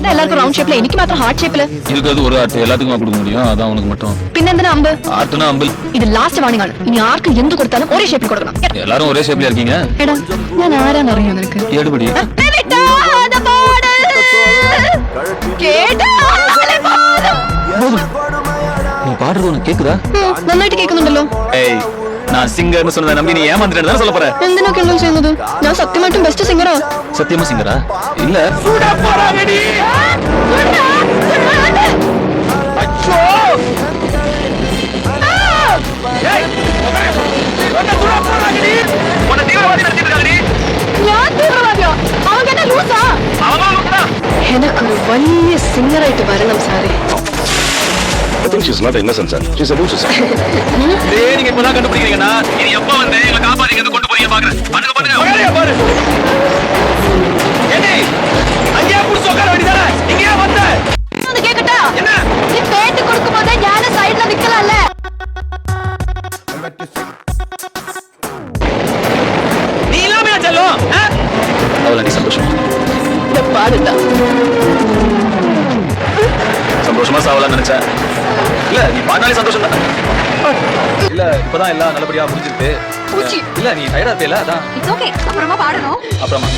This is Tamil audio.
தான் எல்லாருக்கும் ரவுண்ட் ஷேப்ல இன்னைக்கு மாத்திரம் ஹார்ட் ஷேப்ல இருக்கிறது ஒரு ஆர்ட் எல்லாத்துக்குமா கொடுக்க முடியும் அதான் உனக்கு மட்டும் பின்ன எந்தன அம்பு ஆர்ட்னா அம்பல் இது லாஸ்ட் வார்னிங் ആണ് இனி ஆர்க்கு எந்த கொடுத்தாலும் ஒரே ஷேப்ல கொடுக்கணும் எல்லாரும் ஒரே ஷேப்ல இருக்கீங்க എടാ ഞാൻ ആരാന്ന് അറിയോ നിനക്ക് ஏடுபடி நீ பாடுறது உனக்கு கேக்குதா നന്നായിട്ട് കേൾക്കുന്നുണ്ടല്ലോ ஏய் நான் சிங்கர்னு சொன்னதை நம்பி நீ ஏமாந்துட்டேன்னு சொல்ல போற എന്തിനൊക്കെ ഉണ്ടോ ചെയ്യുന്നത് ഞാൻ സത്യമായിട്ടും ബെസ്റ്റ് സിംഗറാ சத்தியமா சிங்கரா இல்ல എനിക്കൊരു വലിയ സിംഗറായിട്ട് വരണം സാറേ I think she's not innocent, sir. She's a loser, sir. நீங்க இப்பதான் கண்டுபிடிக்கிறீங்கன்னா இது எப்ப வந்து எங்களை காப்பாத்திங்க கொண்டு போறீங்க பாக்குறேன் பண்ணுங்க பாரு ஏடி அங்கேயே புடிச்சு உட்கார வேண்டியதானே இங்கேயே வந்த ഒന്ന് കേക്കട്ടാ என்ன നീ പേട്ട് കൊടുക്കുമ്പോഴേ ഞാൻ സൈഡിൽ നിൽക്കലല്ലേ நீ இல்லாம செல்லும் அவள நீ சந்தோஷமா பாடுடா சந்தோஷமா சாவலாம் நினைச்சேன் இல்ல நீ பாட்டாலே சந்தோஷம் தான் இல்ல இப்பதான் எல்லாம் நல்லபடியா முடிஞ்சிருக்கு பூச்சி இல்ல நீ டயர்டா இருப்பேல அதான் இட்ஸ் ஓகே அப்புறமா பாடணும் அப்புறமா